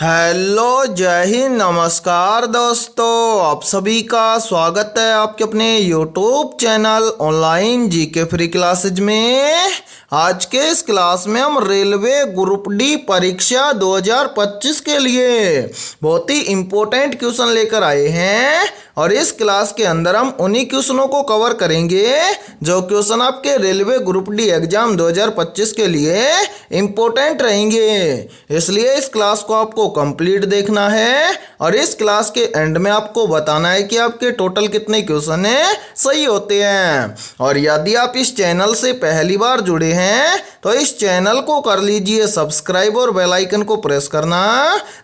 Hello, जय हिंद, नमस्कार दोस्तों। आप सभी का स्वागत है आपके अपने YouTube channel online GK free classes में। आज के इस क्लास में हम रेलवे ग्रुप डी परीक्षा 2025 के लिए बहुत ही इम्पोर्टेंट क्वेश्चन लेकर आए हैं और इस क्लास के अंदर हम उन्हीं क्वेश्चनों को कवर करेंगे जो क्वेश्चन आपके रेलवे ग्रुप डी एग्जाम 2025 के लिए इम्पोर्टेंट रहेंगे। इसलिए इस क्लास को आपको कंप्लीट देखना है और इस क्लास के एंड में आपको बताना है कि आपके टोटल कितने क्वेश्चन सही होते हैं। और यदि आप इस चैनल से पहली बार जुड़े हैं तो इस चैनल को कर लीजिए सब्सक्राइब और बेल आइकन को प्रेस करना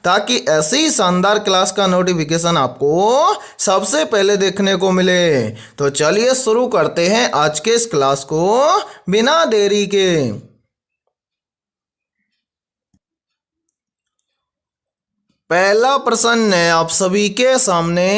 ताकि ऐसी ही शानदार क्लास का नोटिफिकेशन आपको सबसे पहले देखने को मिले। तो चलिए शुरू करते हैं आज के इस क्लास को बिना देरी के। पहला प्रश्न है आप सभी के सामने,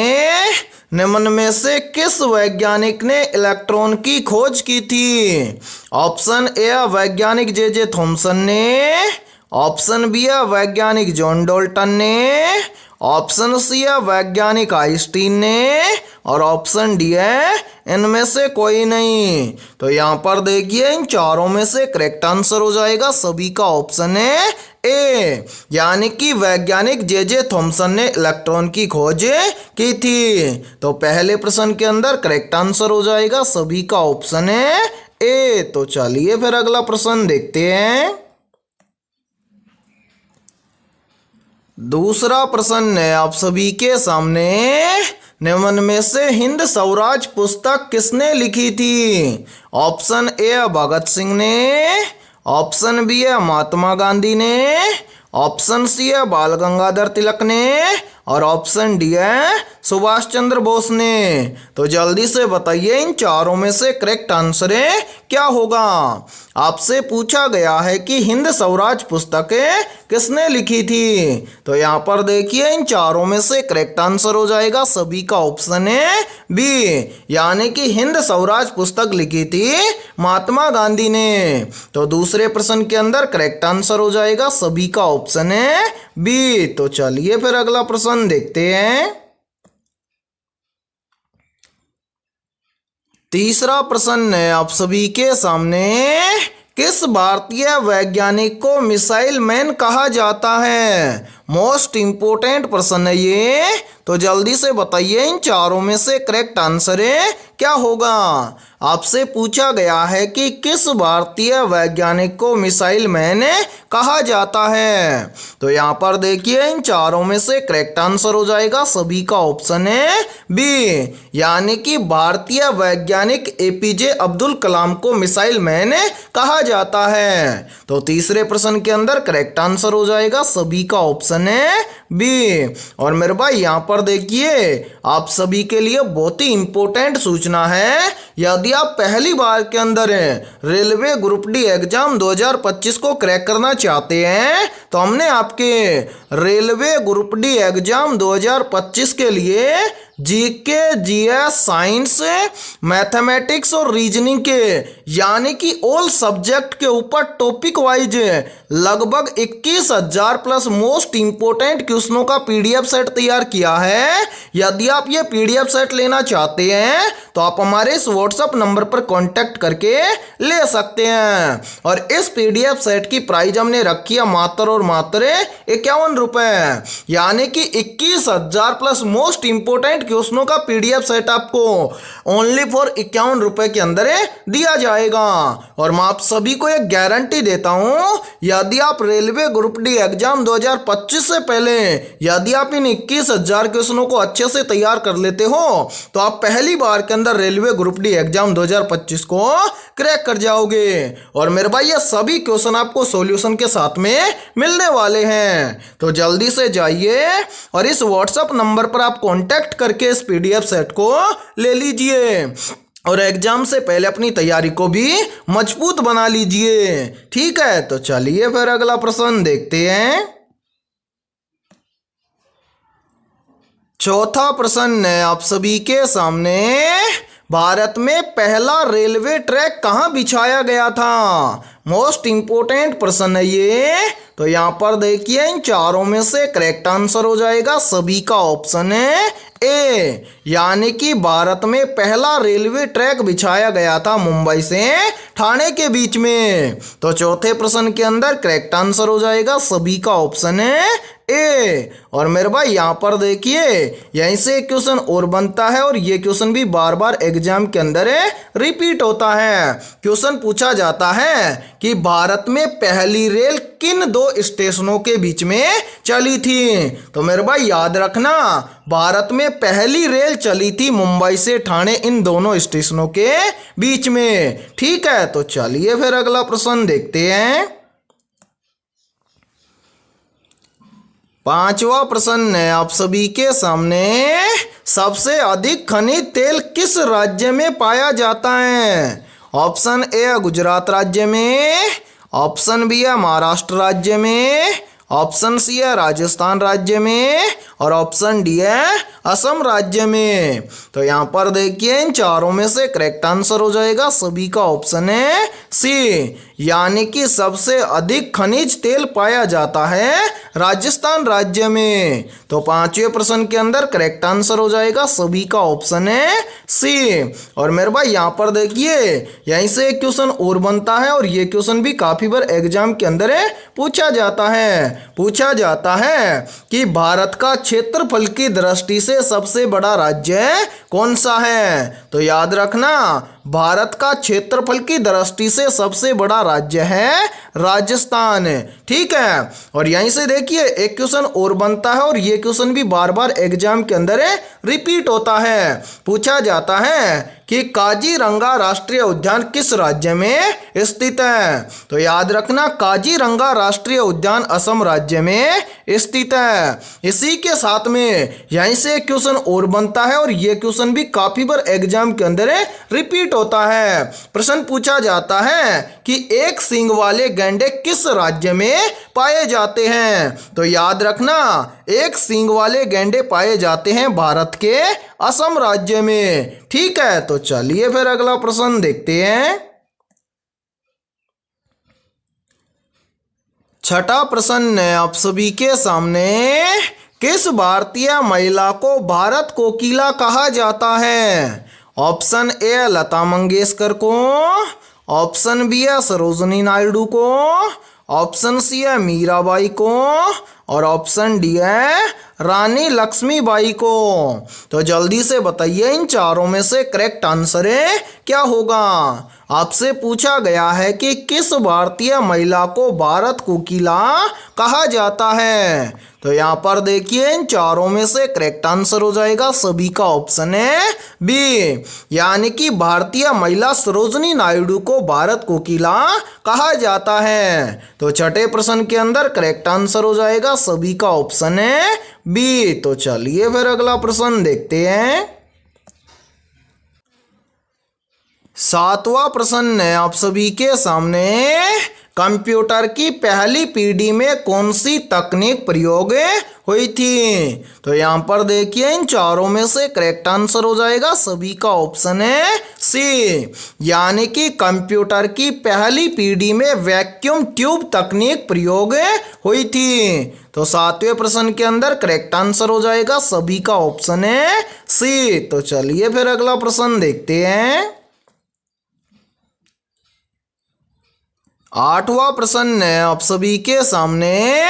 निम्न में से किस वैज्ञानिक ने इलेक्ट्रॉन की खोज की थी? ऑप्शन ए वैज्ञानिक जे थॉमसन ने, ऑप्शन बी वैज्ञानिक जॉन डाल्टन ने, ऑप्शन सी है वैज्ञानिक आइंस्टीन ने और ऑप्शन डी है इनमें से कोई नहीं। तो यहाँ पर देखिए इन चारों में से करेक्ट आंसर हो जाएगा सभी का ऑप्शन है ए, यानी कि वैज्ञानिक जे थॉमसन ने इलेक्ट्रॉन की खोज की थी। तो पहले प्रश्न के अंदर करेक्ट आंसर हो जाएगा सभी का ऑप्शन है ए। तो चलिए फिर अगला प्रश्न देखते हैं। दूसरा प्रश्न है आप सभी के सामने, निम्न में से हिंद स्वराज पुस्तक किसने लिखी थी? ऑप्शन ए भगत सिंह ने, ऑप्शन बी है महात्मा गांधी ने, ऑप्शन सी है बाल गंगाधर तिलक ने और ऑप्शन डी है सुभाष चंद्र बोस ने। तो जल्दी से बताइए इन चारों में से करेक्ट आंसर क्या होगा। आपसे पूछा गया है कि हिंद स्वराज पुस्तक किसने लिखी थी। तो यहाँ पर देखिए इन चारों में से करेक्ट आंसर हो जाएगा सभी का ऑप्शन है बी, यानी कि हिंद स्वराज पुस्तक लिखी थी महात्मा गांधी ने। तो दूसरे प्रश्न के अंदर करेक्ट आंसर हो जाएगा सभी का ऑप्शन है बी। तो चलिए फिर अगला प्रश्न देखते हैं। तीसरा प्रश्न है आप सभी के सामने, किस भारतीय वैज्ञानिक को मिसाइल मैन कहा जाता है? मोस्ट इंपोर्टेंट प्रश्न है ये। तो जल्दी से बताइए इन चारों में से करेक्ट आंसर क्या होगा। आपसे पूछा गया है कि किस भारतीय वैज्ञानिक को मिसाइल मैन कहा जाता है। तो यहाँ पर देखिए इन चारों में से करेक्ट आंसर हो जाएगा सभी का ऑप्शन है बी, यानी कि भारतीय वैज्ञानिक एपीजे अब्दुल कलाम को मिसाइल मैन कहा जाता है। तो तीसरे प्रश्न के अंदर करेक्ट आंसर हो जाएगा सभी का ऑप्शन है बी। और मेरे भाई यहाँ पर देखिए आप सभी के लिए बहुत ही इंपॉर्टेंट सूचना है। यदि आप पहली बार के अंदर रेलवे ग्रुप डी एग्जाम 2025 को क्रैक करना चाहते हैं तो हमने आपके रेलवे ग्रुप डी एग्जाम 2025 के लिए जीके, जीएस, साइंस, मैथमेटिक्स और रीजनिंग के यानी कि ऑल सब्जेक्ट के ऊपर टॉपिक वाइज लगभग 21,000 प्लस मोस्ट इंपोर्टेंट क्वेश्चनों का पीडीएफ सेट तैयार किया है। यदि आप ये पीडीएफ सेट लेना चाहते हैं तो आप हमारे इस व्हाट्सएप नंबर पर कांटेक्ट करके ले सकते हैं। और इस पीडीएफ सेट की प्राइस हमने रखी है मात्र और मात्र 51 रुपए, यानी कि 21,000 प्लस मोस्ट इंपोर्टेंट क्वेश्चनों का पीडीएफ सेट आपको ओनली फॉर 51 रुपए के अंदर दिया जाएगा। और मैं आप सभी को एक गारंटी देता हूं, यदि आप रेलवे ग्रुप डी एग्जाम 2025 से पहले यदि आप इन 21,000 क्वेश्चनों को अच्छे से तैयार कर लेते हो तो आप पहली बार के अंदर रेलवे ग्रुप डी एग्जाम 2025 को क्रैक कर जाओगे। और मेरे भाई ये सभी क्वेश्चन आपको सॉल्यूशन के साथ में मिलने वाले हैं। तो जल्दी से जाइए और इस व्हाट्सएप नंबर पर आप कांटेक्ट करके इस पीडीएफ सेट को ले लीजिए और एग्जाम से पहले अपनी तैयारी को भी मजबूत बना लीजिए। ठीक है, तो चलिए फिर अगला प्रश्न देखते हैं। चौथा प्रश्न है आप सभी के सामने, भारत में पहला रेलवे ट्रैक कहाँ बिछाया गया था? मोस्ट इंपोर्टेंट प्रश्न है ये। तो यहाँ पर देखिए इन चारों में से करेक्ट आंसर हो जाएगा सभी का ऑप्शन है ए, यानी कि भारत में पहला रेलवे ट्रैक बिछाया गया था मुंबई से ठाणे के बीच में। तो चौथे प्रश्न के अंदर करेक्ट आंसर हो जाएगा सभी का ऑप्शन है ए। और मेरे भाई यहाँ पर देखिए यहीं से एक क्वेश्चन और बनता है और ये क्वेश्चन भी बार बार एग्जाम के अंदर रिपीट होता है। क्वेश्चन पूछा जाता है कि भारत में पहली रेल किन दो स्टेशनों के बीच में चली थी। तो मेरे भाई याद रखना भारत में पहली रेल चली थी मुंबई से ठाणे इन दोनों स्टेशनों के बीच में। ठीक है, तो चलिए फिर अगला प्रश्न देखते हैं। पांचवा प्रश्न है आप सभी के सामने, सबसे अधिक खनिज तेल किस राज्य में पाया जाता है। ऑप्शन ए गुजरात राज्य में, ऑप्शन बी है महाराष्ट्र राज्य में, ऑप्शन सी है राजस्थान राज्य में और ऑप्शन डी है असम राज्य में। तो यहाँ पर देखिए इन चारों में से करेक्ट आंसर हो जाएगा सभी का ऑप्शन है सी, यानी कि सबसे अधिक खनिज तेल पाया जाता है राजस्थान राज्य में। तो पांचवें प्रश्न के अंदर करेक्ट आंसर हो जाएगा सभी का ऑप्शन है सी। और मेरे भाई यहाँ पर देखिए यहीं से एक क्वेश्चन और बनता है और ये क्वेश्चन भी काफी बार एग्जाम के अंदर पूछा जाता है कि भारत का क्षेत्रफल की दृष्टि से सबसे बड़ा राज्य कौन सा है। तो याद रखना भारत का क्षेत्रफल की दृष्टि से सबसे बड़ा राज्य है राजस्थान। ठीक है, और यहीं से देखिए एक क्वेश्चन और बनता है और ये क्वेश्चन भी बार बार एग्जाम के अंदर रिपीट होता है। पूछा जाता है कि काजीरंगा राष्ट्रीय उद्यान किस राज्य में स्थित है। तो याद रखना काजीरंगा राष्ट्रीय उद्यान असम राज्य में स्थित है। इसी के साथ में यहीं से एक क्वेश्चन और बनता है और ये क्वेश्चन भी काफी बार एग्जाम के अंदर रिपीट होता है। प्रश्न पूछा जाता है कि एक सींग वाले गैंडे किस राज्य में पाए जाते हैं। तो याद रखना एक सींग वाले गैंडे पाए जाते हैं भारत के असम राज्य में। ठीक है, तो चलिए फिर अगला प्रश्न देखते हैं। छठा प्रश्न है आप सभी के सामने, किस भारतीय महिला को भारत कोकिला कहा जाता है। ऑप्शन ए लता मंगेशकर को, ऑप्शन बी है सरोजिनी नायडू को, ऑप्शन सी है मीराबाई को और ऑप्शन डी है रानी लक्ष्मीबाई को। तो जल्दी से बताइए इन चारों में से करेक्ट आंसर क्या होगा। आपसे पूछा गया है कि किस भारतीय महिला को भारत कोकिला कहा जाता है। तो यहाँ पर देखिए इन चारों में से करेक्ट आंसर हो जाएगा सभी का ऑप्शन है बी, यानी कि भारतीय महिला सरोजिनी नायडू को भारत कोकिला कहा जाता है। तो छठे प्रश्न के अंदर करेक्ट आंसर हो जाएगा सभी का ऑप्शन है बी। तो चलिए फिर अगला प्रश्न देखते हैं। सातवां प्रश्न है आप सभी के सामने, कंप्यूटर की पहली पीढ़ी में कौन सी तकनीक प्रयोग हुई थी। तो यहाँ पर देखिए इन चारों में से करेक्ट आंसर हो जाएगा सभी का ऑप्शन है सी, यानी कि कंप्यूटर की पहली पीढ़ी में वैक्यूम ट्यूब तकनीक प्रयोग हुई थी। तो सातवें प्रश्न के अंदर करेक्ट आंसर हो जाएगा सभी का ऑप्शन है सी। तो चलिए फिर अगला प्रश्न देखते हैं। आठवां प्रश्न है आप सभी के सामने,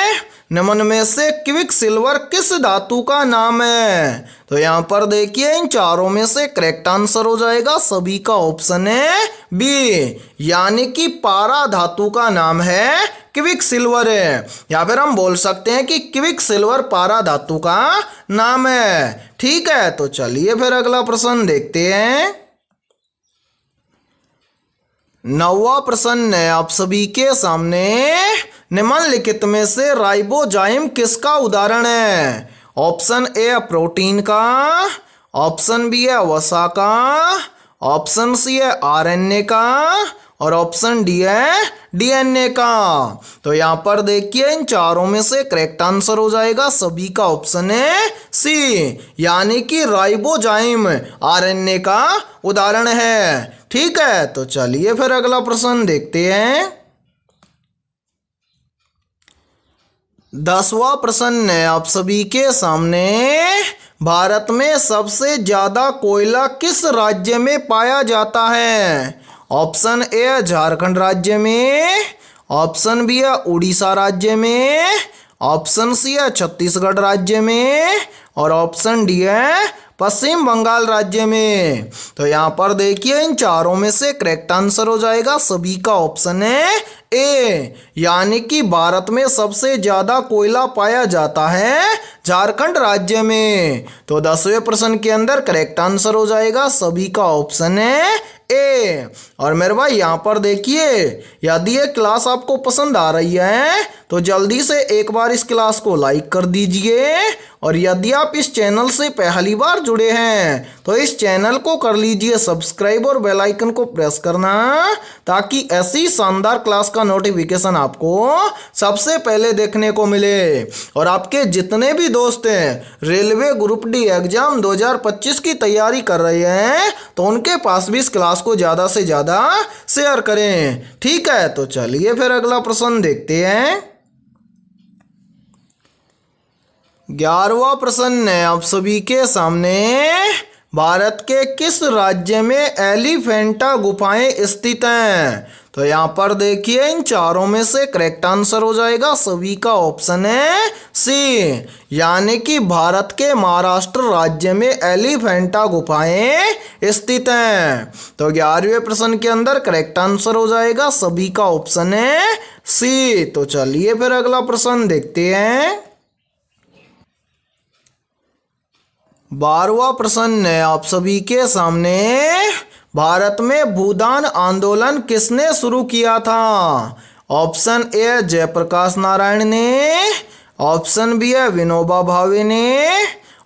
निम्न में से क्विक सिल्वर किस धातु का नाम है। तो यहाँ पर देखिए इन चारों में से करेक्ट आंसर हो जाएगा सभी का ऑप्शन है बी, यानी कि पारा धातु का नाम है क्विक सिल्वर है, या फिर हम बोल सकते हैं कि क्विक सिल्वर पारा धातु का नाम है। ठीक है, तो चलिए फिर अगला प्रश्न देखते हैं। नौवां प्रश्न है आप सभी के सामने, निम्नलिखित में से राइबोजाइम किसका उदाहरण है। ऑप्शन ए प्रोटीन का, ऑप्शन बी है वसा का, ऑप्शन सी है आरएनए का और ऑप्शन डी है डीएनए का। तो यहाँ पर देखिए इन चारों में से करेक्ट आंसर हो जाएगा सभी का ऑप्शन है सी, यानी कि राइबोजाइम आरएनए का उदाहरण है। ठीक है, तो चलिए फिर अगला प्रश्न देखते हैं। 10वां प्रश्न है आप सभी के सामने। भारत में सबसे ज्यादा कोयला किस राज्य में पाया जाता है? ऑप्शन ए झारखंड राज्य में, ऑप्शन बी है उड़ीसा राज्य में, ऑप्शन सी है छत्तीसगढ़ राज्य में और ऑप्शन डी है पश्चिम बंगाल राज्य में। तो यहाँ पर देखिए इन चारों में से करेक्ट आंसर हो जाएगा सभी का ऑप्शन है ए, यानी कि भारत में सबसे ज्यादा कोयला पाया जाता है झारखंड राज्य में। तो 10वें प्रश्न के अंदर करेक्ट आंसर हो जाएगा सभी का ऑप्शन है ए। और मेरे भाई यहाँ पर देखिए, यदि ये क्लास आपको पसंद आ रही है तो जल्दी से एक बार इस क्लास को लाइक कर दीजिए, और यदि आप इस चैनल से पहली बार जुड़े हैं तो इस चैनल को कर लीजिए सब्सक्राइब और बेल आइकन को प्रेस करना, ताकि ऐसी शानदार क्लास का नोटिफिकेशन आपको सबसे पहले देखने को मिले। और आपके जितने भी दोस्त हैं रेलवे ग्रुप डी एग्जाम 2025 की तैयारी कर रहे हैं तो उनके पास भी इस क्लास को ज़्यादा से ज़्यादा शेयर करें। ठीक है, तो चलिए फिर अगला प्रश्न देखते हैं। 11वां प्रश्न है आप सभी के सामने। भारत के किस राज्य में एलिफेंटा गुफाएं स्थित हैं? तो यहाँ पर देखिए इन चारों में से करेक्ट आंसर हो जाएगा सभी का ऑप्शन है सी, यानी कि भारत के महाराष्ट्र राज्य में एलिफेंटा गुफाएं स्थित हैं। तो 11वें प्रश्न के अंदर करेक्ट आंसर हो जाएगा सभी का ऑप्शन है सी। तो चलिए फिर अगला प्रश्न देखते हैं। 12वां प्रश्न है आप सभी के सामने। भारत में भूदान आंदोलन किसने शुरू किया था? ऑप्शन ए जयप्रकाश नारायण ने, ऑप्शन बी है विनोबा भावे ने,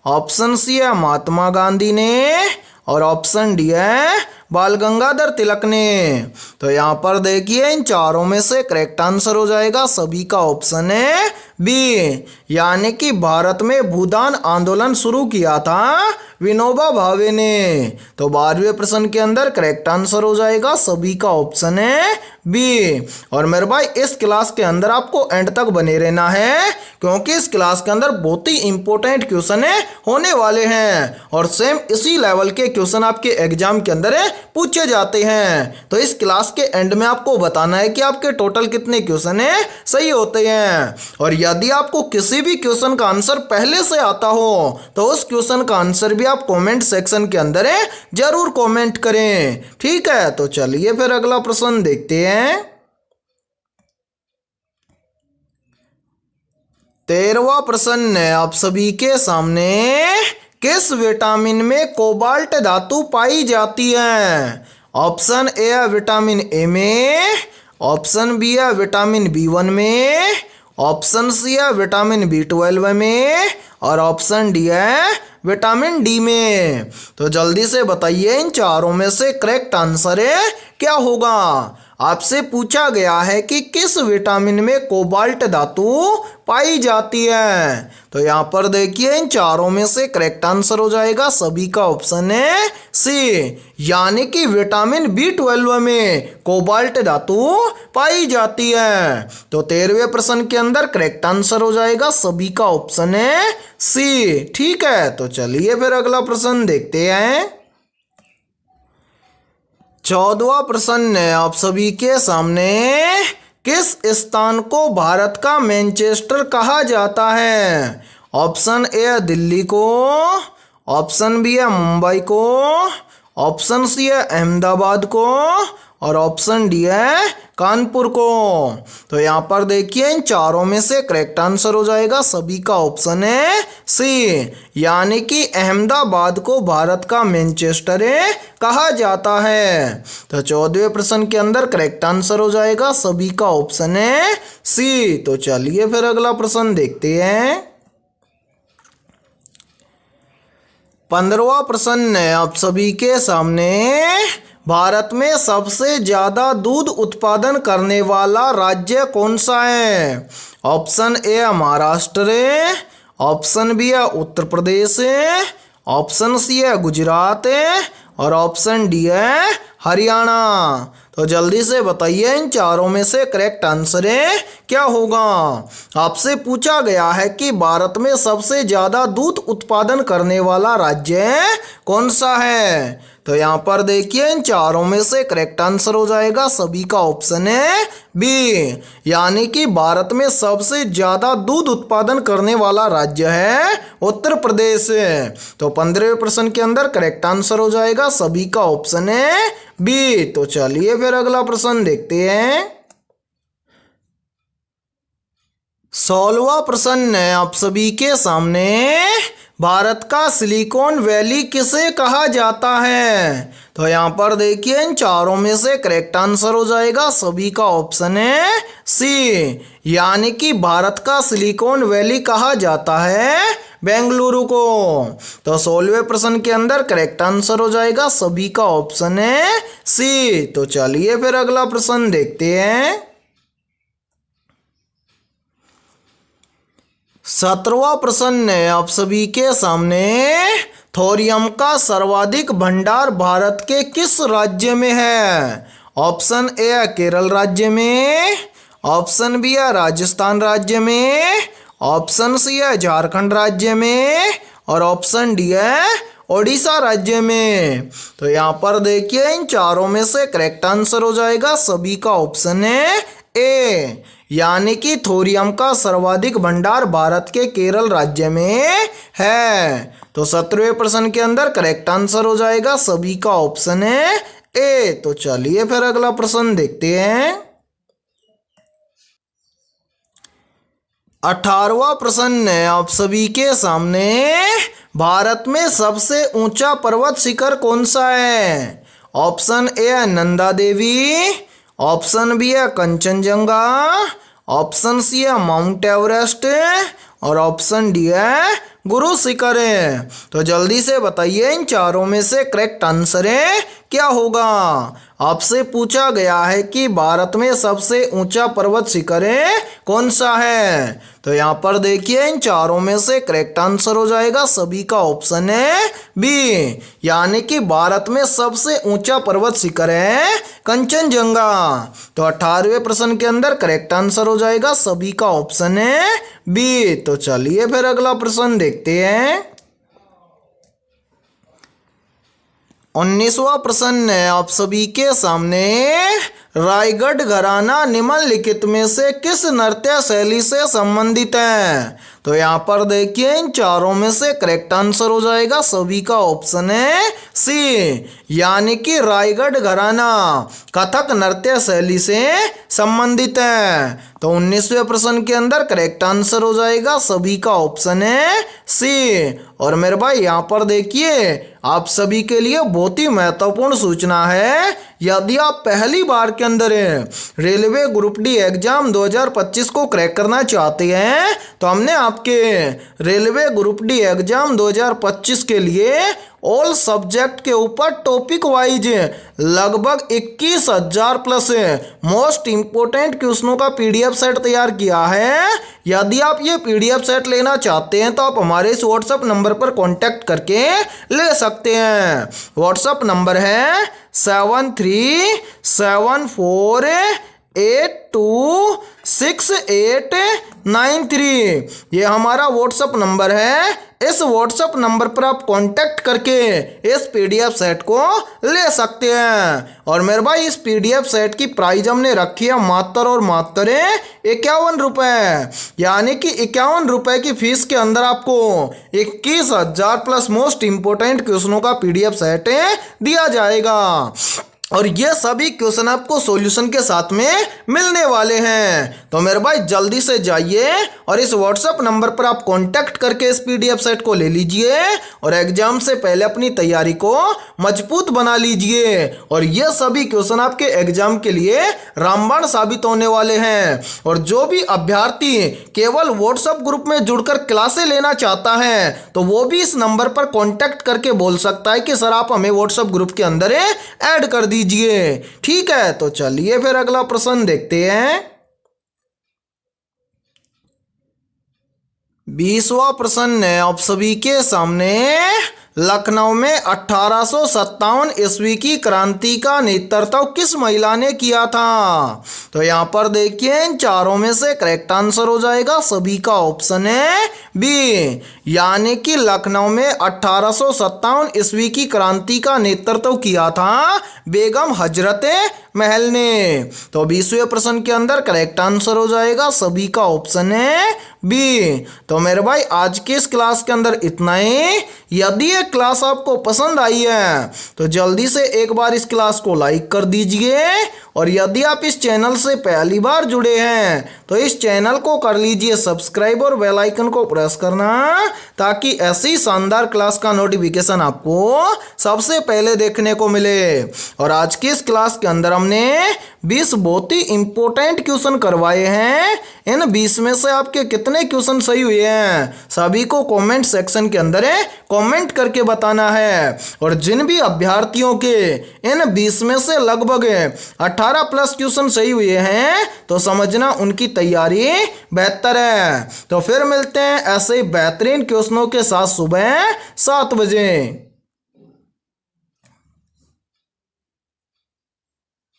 ऑप्शन सी है महात्मा गांधी ने और ऑप्शन डी है बाल गंगाधर तिलक ने। तो यहाँ पर देखिए इन चारों में से करेक्ट आंसर हो जाएगा सभी का ऑप्शन है बी, यानी कि भारत में भूदान आंदोलन शुरू किया था विनोबा भावे ने। तो 12वें प्रश्न के अंदर करेक्ट आंसर हो जाएगा सभी का ऑप्शन है बी। और मेरे भाई इस क्लास के अंदर आपको एंड तक बने रहना है, क्योंकि इस क्लास के अंदर बहुत ही इंपॉर्टेंट क्वेश्चन होने वाले हैं और सेम इसी लेवल के क्वेश्चन आपके एग्जाम के अंदर पूछे जाते हैं। तो इस क्लास के एंड में आपको बताना है कि आपके टोटल कितने क्वेश्चन सही होते हैं। और यदि आपको किसी भी क्वेश्चन का आंसर पहले से आता हो तो उस क्वेश्चन का आंसर भी आप कमेंट सेक्शन के अंदर जरूर कमेंट करें। ठीक है, तो चलिए फिर अगला प्रश्न देखते हैं। 13वां प्रश्न है आप सभी के सामने। किस विटामिन में कोबाल्ट धातु पाई जाती है? ऑप्शन ए है विटामिन ए में, ऑप्शन बी है विटामिन B1 में, ऑप्शन सी है विटामिन B12 में और ऑप्शन डी है विटामिन डी में। तो जल्दी से बताइए इन चारों में से करेक्ट आंसर क्या होगा? आपसे पूछा गया है कि किस विटामिन में कोबाल्ट धातु पाई जाती है। तो यहाँ पर देखिए इन चारों में से करेक्ट आंसर हो जाएगा सभी का ऑप्शन है सी, यानी कि विटामिन B12 में कोबाल्ट धातु पाई जाती है। तो 13वें प्रश्न के अंदर करेक्ट आंसर हो जाएगा सभी का ऑप्शन है सी। ठीक है, तो चलिए फिर अगला प्रश्न देखते हैं। 14वां प्रश्न है आप सभी के सामने। किस स्थान को भारत का मैनचेस्टर कहा जाता है? ऑप्शन ए है दिल्ली को, ऑप्शन बी है मुंबई को, ऑप्शन सी है अहमदाबाद को और ऑप्शन डी है कानपुर को। तो यहाँ पर देखिए इन चारों में से करेक्ट आंसर हो जाएगा सभी का ऑप्शन है सी, यानी कि अहमदाबाद को भारत का मैनचेस्टर कहा जाता है। तो 14वें प्रश्न के अंदर करेक्ट आंसर हो जाएगा सभी का ऑप्शन है सी। तो चलिए फिर अगला प्रश्न देखते हैं। 15वां प्रश्न है आप सभी के सामने। भारत में सबसे ज्यादा दूध उत्पादन करने वाला राज्य कौन सा है? ऑप्शन ए है महाराष्ट्र, ऑप्शन बी है उत्तर प्रदेश, ऑप्शन सी है गुजरात और ऑप्शन डी है हरियाणा। तो जल्दी से बताइए इन चारों में से करेक्ट आंसर क्या होगा। आपसे पूछा गया है कि भारत में सबसे ज्यादा दूध उत्पादन करने वाला राज्य कौन सा है। तो यहाँ पर देखिए इन चारों में से करेक्ट आंसर हो जाएगा सभी का ऑप्शन है बी, यानी कि भारत में सबसे ज्यादा दूध उत्पादन करने वाला राज्य है उत्तर प्रदेश। तो 15वें प्रश्न के अंदर करेक्ट आंसर हो जाएगा सभी का ऑप्शन है बी। तो चलिए फिर अगला प्रश्न देखते हैं। 16वां प्रश्न है आप सभी के सामने। भारत का सिलिकॉन वैली किसे कहा जाता है। तो यहाँ पर देखिए इन चारों में से करेक्ट आंसर हो जाएगा सभी का ऑप्शन है सी, यानी कि भारत का सिलिकॉन वैली कहा जाता है बेंगलुरु को। तो 16वें प्रश्न के अंदर करेक्ट आंसर हो जाएगा सभी का ऑप्शन है सी। तो चलिए फिर अगला प्रश्न देखते हैं। 17वां प्रश्न है आप सभी के सामने। थोरियम का सर्वाधिक भंडार भारत के किस राज्य में है। ऑप्शन ए है केरल राज्य में, ऑप्शन बी है राजस्थान राज्य में, ऑप्शन सी है झारखंड राज्य में और ऑप्शन डी है ओडिशा राज्य में। तो यहाँ पर देखिए इन चारों में से करेक्ट आंसर हो जाएगा सभी का ऑप्शन है ए, यानी कि थोरियम का सर्वाधिक भंडार भारत के केरल राज्य में है। तो 17वें प्रश्न के अंदर करेक्ट आंसर हो जाएगा सभी का ऑप्शन है ए। तो चलिए फिर अगला प्रश्न देखते हैं। 18वां प्रश्न है आप सभी के सामने। भारत में सबसे ऊंचा पर्वत शिखर कौन सा है। ऑप्शन ए है नंदा देवी, ऑप्शन बी है कंचनजंगा, ऑप्शन सी है माउंट एवरेस्ट और ऑप्शन डी है गुरु शिखर। तो जल्दी से बताइए इन चारों में से करेक्ट आंसर क्या होगा। आपसे पूछा गया है कि भारत में सबसे ऊंचा पर्वत शिखर कौन सा है। तो यहाँ पर देखिए इन चारों में से करेक्ट आंसर हो जाएगा सभी का ऑप्शन है बी, यानी कि भारत में सबसे ऊंचा पर्वत शिखर है कंचनजंगा। तो 18वें प्रश्न के अंदर करेक्ट आंसर हो जाएगा सभी का ऑप्शन है बी। तो चलिए फिर अगला प्रश्न देखते हैं। 19वां प्रश्न है आप सभी के सामने। रायगढ़ घराना निम्नलिखित में से किस नृत्य शैली से संबंधित है। तो यहाँ पर देखिए इन चारों में से करेक्ट आंसर हो जाएगा सभी का ऑप्शन है सी, यानी कि रायगढ़ घराना कथक नृत्य शैली से संबंधित है। तो 19वें प्रश्न के अंदर करेक्ट आंसर हो जाएगा सभी का ऑप्शन है सी। और मेरे भाई यहाँ पर देखिए आप सभी के लिए बहुत ही महत्वपूर्ण सूचना है। यदि आप पहली बार के अंदर रेलवे ग्रुप डी एग्जाम 2025 को क्रैक करना चाहते हैं तो हमने आपके रेलवे ग्रुप डी एग्जाम 2025 के लिए ऑल सब्जेक्ट के ऊपर टॉपिक वाइज लगभग 21,000 प्लस मोस्ट इंपोर्टेंट क्वेश्चनों का पीडीएफ सेट तैयार किया है। यदि आप ये पीडीएफ सेट लेना चाहते हैं तो आप हमारे इस व्हाट्सएप नंबर पर कांटेक्ट करके ले सकते हैं। व्हाट्सएप नंबर है 7374826893। ये हमारा व्हाट्सएप नंबर है। इस व्हाट्सएप नंबर पर आप कांटेक्ट करके इस पीडीएफ सेट को ले सकते हैं। और मेरे भाई इस पीडीएफ सेट की प्राइस हमने रखी है मात्र और मात्र 51 रुपये, यानी कि 51 रुपये की फीस के अंदर आपको 21,000 प्लस मोस्ट इंपोर्टेंट क्वेश्चनों का पीडीएफ सेट दिया जाएगा। और ये सभी क्वेश्चन आपको सॉल्यूशन के साथ में मिलने वाले हैं। तो मेरे भाई जल्दी से जाइए और इस व्हाट्सएप नंबर पर आप कांटेक्ट करके इस पीडीएफ सेट को ले लीजिए और एग्जाम से पहले अपनी तैयारी को मजबूत बना लीजिए। और ये सभी क्वेश्चन आपके एग्जाम के लिए रामबाण साबित होने वाले हैं। और जो भी अभ्यर्थी केवल व्हाट्सएप ग्रुप में जुड़कर क्लासें लेना चाहता है तो वो भी इस नंबर पर कॉन्टैक्ट करके बोल सकता है कि सर आप हमें व्हाट्सएप ग्रुप के अंदर ऐड कर दीजिए। ठीक है, तो चलिए फिर अगला प्रश्न देखते हैं। 20वां प्रश्न है आप सभी के सामने। लखनऊ में 1857 ईस्वी की क्रांति का नेतृत्व किस महिला ने किया था? तो यहाँ पर देखिए इन चारों में से करेक्ट आंसर हो जाएगा सभी का ऑप्शन है बी, यानी कि लखनऊ में 1857 ईस्वी की क्रांति का नेतृत्व किया था बेगम हजरत महल ने। तो 20वें प्रश्न के अंदर करेक्ट आंसर हो जाएगा सभी का ऑप्शन है बी। तो मेरे भाई आज की इस क्लास के अंदर इतना ही। यदि ये क्लास आपको पसंद आई है तो जल्दी से एक बार इस क्लास को लाइक कर दीजिए, और यदि आप इस चैनल से पहली बार जुड़े हैं तो इस चैनल को कर लीजिए सब्सक्राइब और बेल आइकन को प्रेस करना, ताकि ऐसी शानदार क्लास का नोटिफिकेशन आपको सबसे पहले देखने को मिले। और आज की इस क्लास के अंदर हमने 20 बहुत ही इंपॉर्टेंट क्वेश्चन करवाए हैं। इन 20 में से आपके कितने क्वेश्चन सही हुए हैं सभी को कमेंट सेक्शन के अंदर कमेंट करके बताना है। और जिन भी अभ्यर्थियों के इन 20 में से लगभग 18 प्लस क्वेश्चन सही हुए हैं तो समझना उनकी तैयारी बेहतर है। तो फिर मिलते हैं ऐसे ही बेहतरीन क्वेश्चनों के साथ सुबह 7 बजे।